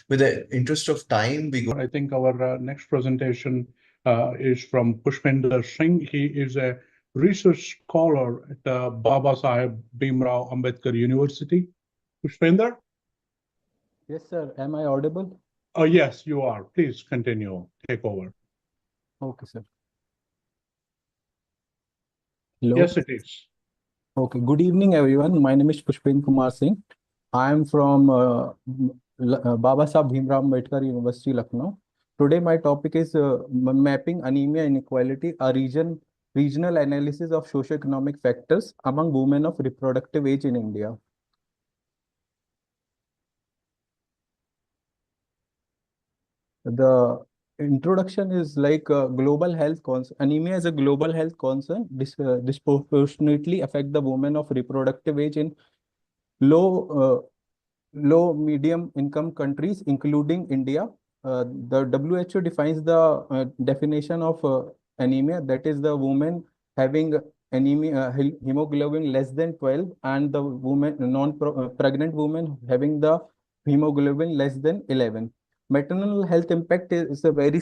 with the interest of time, I think our next presentation is from Pushpinder Singh. He is a research scholar at Baba Saheb Bhimar Ambedkar University. Pushpinder? Yes, sir. Am I audible? Oh, yes, you are. Please continue. Take over. Okay, sir. Hello. Yes, it is. Okay. Good evening, everyone. My name is Pushpinder Kumar Singh. I am from Baba Saheb Bhimar Ambedkar University, Lucknow. Today, my topic is mapping anemia inequality, a regional analysis of socio-economic factors among women of reproductive age in India. The introduction is like global health concern. Anemia is a global health concern, disproportionately affect the women of reproductive age in low medium income countries, including India. The WHO defines the definition of anemia, that is the woman having anemia, hemoglobin less than 12, and the woman pregnant woman having the hemoglobin less than 11. Maternal health impact is a very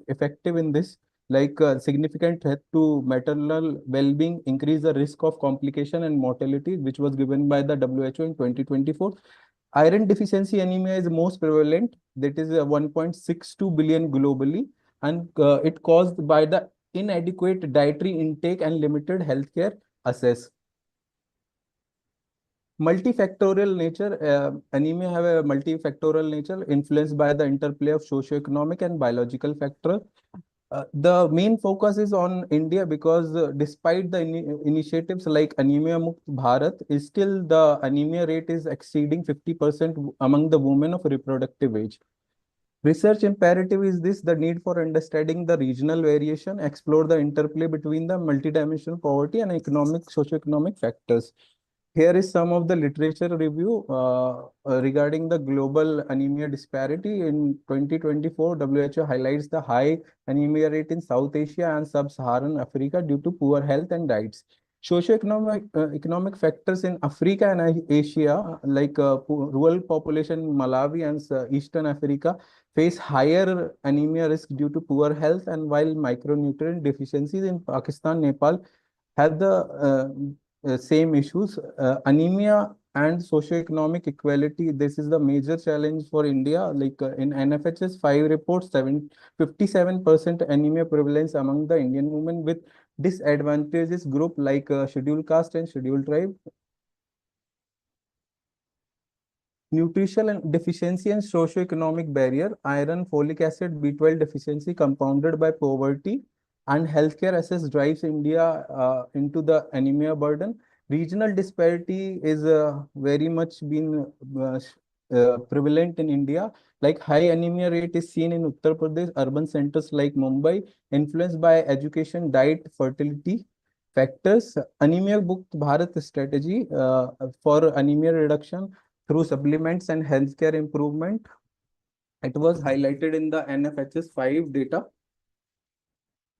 effective in this, like significant threat to maternal well-being, increase the risk of complication and mortality, which was given by the WHO in 2024. Iron deficiency anemia is most prevalent, that is 1.62 billion globally, and it caused by the inadequate dietary intake and limited healthcare access. Multifactorial nature, anemia have a multifactorial nature influenced by the interplay of socio-economic and biological factors. The main focus is on India because despite the initiatives like Anemia Mukt Bharat, is still the anemia rate is exceeding 50% among the women of reproductive age. Research imperative is this: the need for understanding the regional variation, explore the interplay between the multidimensional poverty and socio-economic factors. Here is some of the literature review regarding the global anemia disparity. In 2024, WHO highlights the high anemia rate in South Asia and Sub-Saharan Africa due to poor health and diets. Economic factors in Africa and Asia, like rural population in Malawi and Eastern Africa, face higher anemia risk due to poor health, and while micronutrient deficiencies in Pakistan, Nepal have the same issues. Anemia and socioeconomic equality, this is the major challenge for India. Like in NFHS 5 reports, 57% anemia prevalence among the Indian women with disadvantages group like scheduled caste and scheduled tribe. Nutritional deficiency and socioeconomic barrier, iron, folic acid, B12 deficiency compounded by poverty and healthcare access drives India into the anemia burden. Regional disparity is very much been prevalent in India. Like high anemia rate is seen in Uttar Pradesh, urban centers like Mumbai, influenced by education, diet, fertility factors. Anemia Mukt Bharat strategy for anemia reduction through supplements and healthcare improvement. It was highlighted in the NFHS 5 data.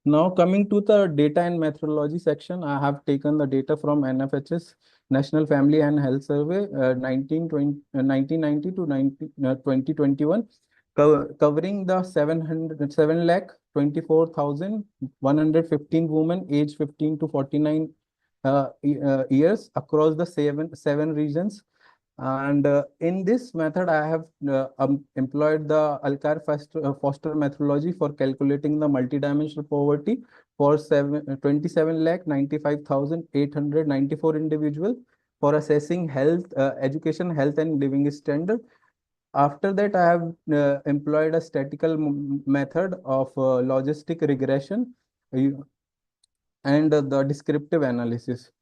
Now coming to the data and methodology section, I have taken the data from NFHS National Family and Health Survey 1990 to 2021, covering the 7,24,115 women aged 15 to 49 years across the seven regions. And in this method, I have employed the Alcar-Foster methodology for calculating the multidimensional poverty for 27,95,894 individuals for assessing health, education, health, and living standard. After that, I have employed a statistical method of logistic regression and the descriptive analysis.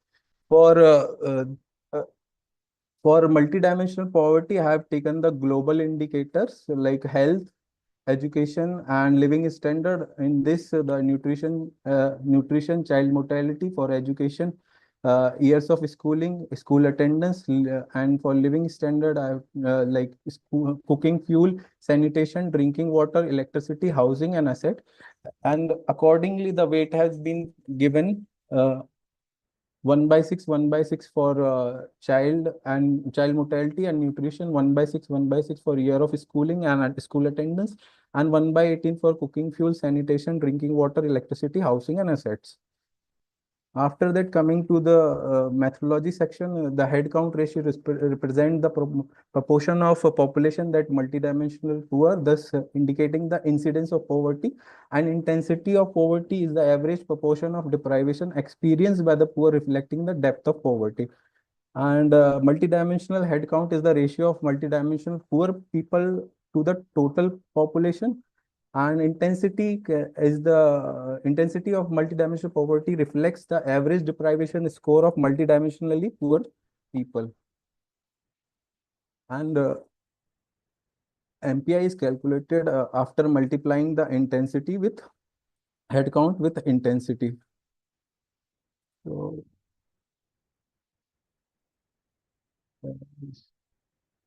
For multidimensional poverty, I have taken the global indicators like health, education, and living standard. In this, the nutrition, child mortality; for education, years of schooling, school attendance, and for living standard, I have like cooking fuel, sanitation, drinking water, electricity, housing, and asset. And accordingly, the weight has been given 1/6, 1/6 for child mortality and nutrition, 1/6, 1/6 for year of schooling and school attendance, and 1/18 for cooking fuel, sanitation, drinking water, electricity, housing, and assets. After that, coming to the methodology section, the head count ratio represent the proportion of a population that multidimensional poor, thus indicating the incidence of poverty, and intensity of poverty is the average proportion of deprivation experienced by the poor, reflecting the depth of poverty. And multidimensional head count is the ratio of multidimensional poor people to the total population. And intensity is the intensity of multidimensional poverty reflects the average deprivation score of multidimensionally poor people. And MPI is calculated after multiplying the intensity with head count with intensity. So,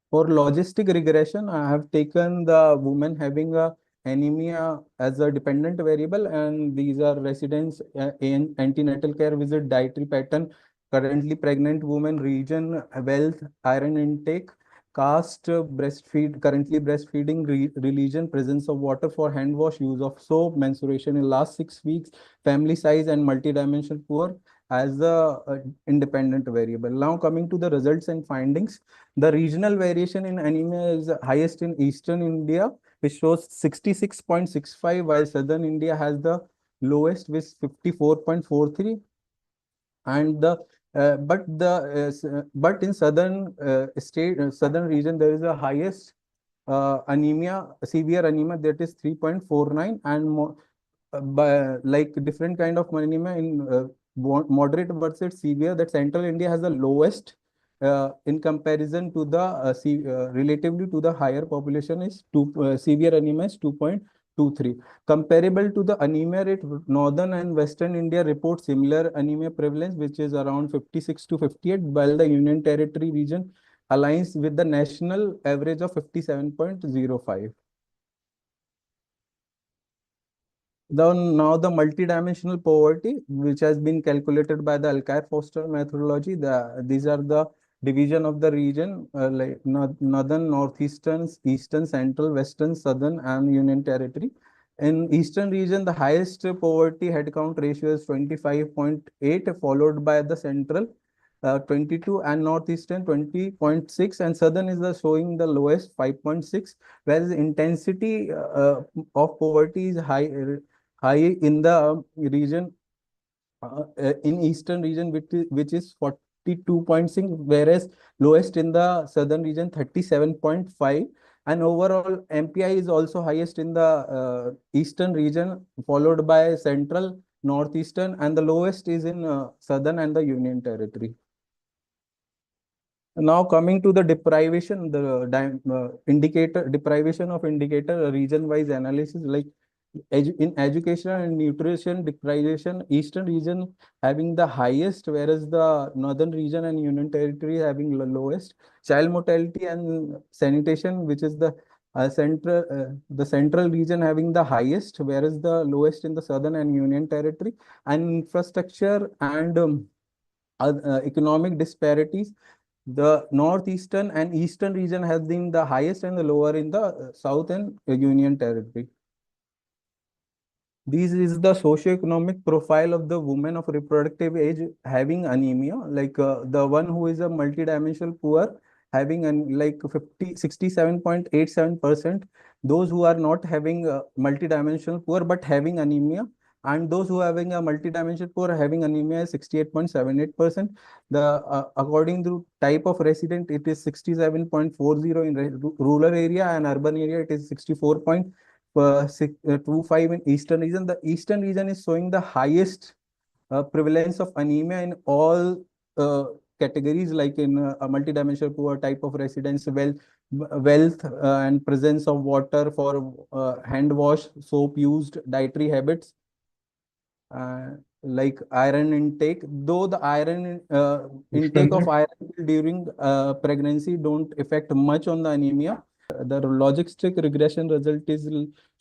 for logistic regression, I have taken the women having a anemia as a dependent variable, and these are residents in antenatal care visit, dietary pattern, currently pregnant women, region, wealth, iron intake, caste, currently breastfeeding, religion, presence of water for hand wash, use of soap, menstruation in last 6 weeks, family size, and multidimensional poor as the independent variable. Now coming to the results and findings. The regional variation in anemia is highest in Eastern India, which shows 66.65, while Southern India has the lowest with 54.43. And the but in southern region there is a highest anemia, severe anemia, that is 3.49, and more like different kind of anemia in moderate versus severe, that Central India has the lowest in comparison to the relatively to the higher population is severe anemia is 2.23. Comparable to the anemia rate, Northern and Western India report similar anemia prevalence, which is around 56 to 58, while the Union Territory region aligns with the national average of 57.05. Now the multidimensional poverty, which has been calculated by the Alkire-Foster methodology. These are the division of the region, like northern, northeastern, eastern, central, western, southern, and Union Territory. In eastern region, the highest poverty headcount ratio is 25.8, followed by the central 22, and northeastern 20.6, and southern is the showing the lowest 5.6, whereas intensity of poverty is high in the region in eastern region, which is 42.6, whereas lowest in the southern region 37.5. And overall MPI is also highest in the eastern region, followed by central, northeastern, and the lowest is in southern and the Union Territory. Now coming to the deprivation, deprivation of indicator region-wise analysis, like in education and nutrition deprivation, eastern region having the highest, whereas the northern region and Union Territory having the lowest. Child mortality and sanitation, which is the central region having the highest, whereas the lowest in the southern and Union Territory. And infrastructure and economic disparities, the northeastern and eastern region has been the highest and the lower in the south and Union Territory. This is the socio-economic profile of the woman of reproductive age having anemia, like the one who is a multidimensional poor having like 67.87%, those who are not having multidimensional poor but having anemia, and those who are having a multidimensional poor having anemia is 68.78%. The according to type of resident, it is 67.40 in rural area, and urban area it is 64.25 in eastern region. The eastern region is showing the highest prevalence of anemia in all categories, like in a multidimensional poor, type of residence, wealth and presence of water for hand wash, soap used, dietary habits, like iron intake. Though the iron intake of iron during pregnancy don't affect much on the anemia, The logistic regression result is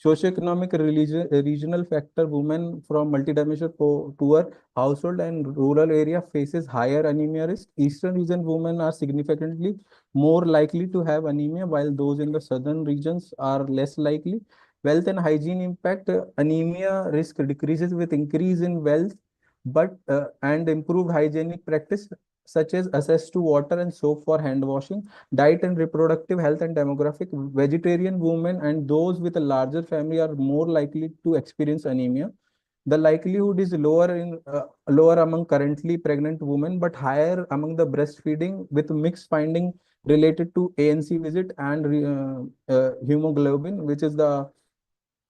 socioeconomic regional factor. Women from multidimensional poor household and rural area faces higher anemia risk. Eastern region women are significantly more likely to have anemia, while those in the southern regions are less likely. Wealth and hygiene impact. Anemia risk decreases with increase in wealth, but and improved hygienic practice such as access to water and soap for hand washing. Diet and reproductive health and demographic. Vegetarian women and those with a larger family are more likely to experience anemia. The likelihood is lower among currently pregnant women, but higher among the breastfeeding, with mixed finding related to ANC visit and hemoglobin, which is the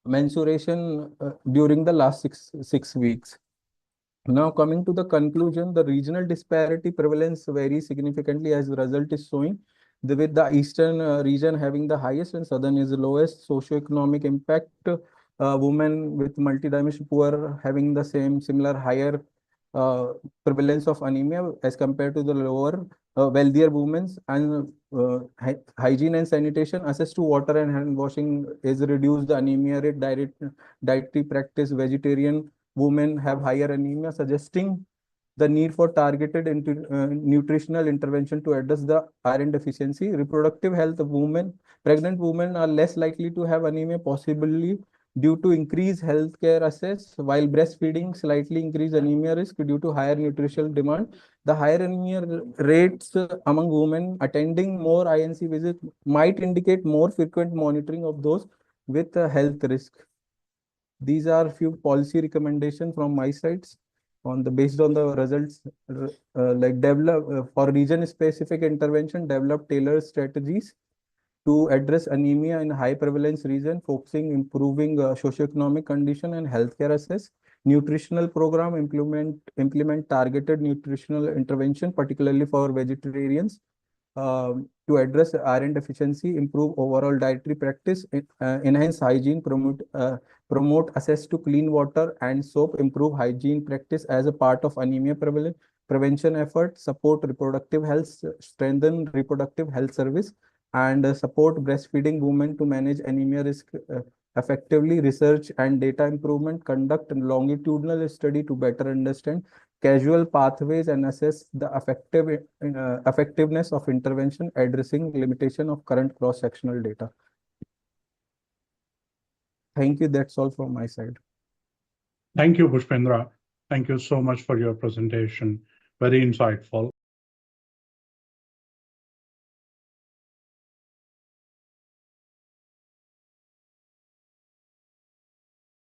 mensuration during the last six weeks. Now, coming to the conclusion, the regional disparity prevalence varies significantly as the result is showing. With the eastern region having the highest and southern is the lowest socioeconomic impact. Women with multidimensional poor having the similar higher uh, prevalence of anemia as compared to the lower wealthier women. And hygiene and sanitation, access to water and hand washing is reduced the anemia rate. Dietary practice, vegetarian women have higher anemia, suggesting the need for targeted nutritional intervention to address the iron deficiency. Reproductive health of women, pregnant women are less likely to have anemia, possibly due to increased healthcare access, while breastfeeding slightly increased anemia risk due to higher nutritional demand. The higher anemia rates among women attending more INC visits might indicate more frequent monitoring of those with health risk. These are few policy recommendations from my sides based on the results, like develop for region specific intervention, develop tailored strategies to address anemia in high prevalence region, focusing improving socioeconomic condition and healthcare access. Nutritional program, implement targeted nutritional intervention, particularly for vegetarians, to address iron deficiency, improve overall dietary practice, enhance hygiene, promote access to clean water and soap, improve hygiene practice as a part of anemia prevention effort, support reproductive health, strengthen reproductive health service, and support breastfeeding women to manage anemia risk effectively. Research and data improvement, conduct a longitudinal study to better understand causal pathways and assess the effectiveness of intervention, addressing limitation of current cross-sectional data. Thank you. That's all from my side. Thank you, Pushpendra. Thank you so much for your presentation. Very insightful.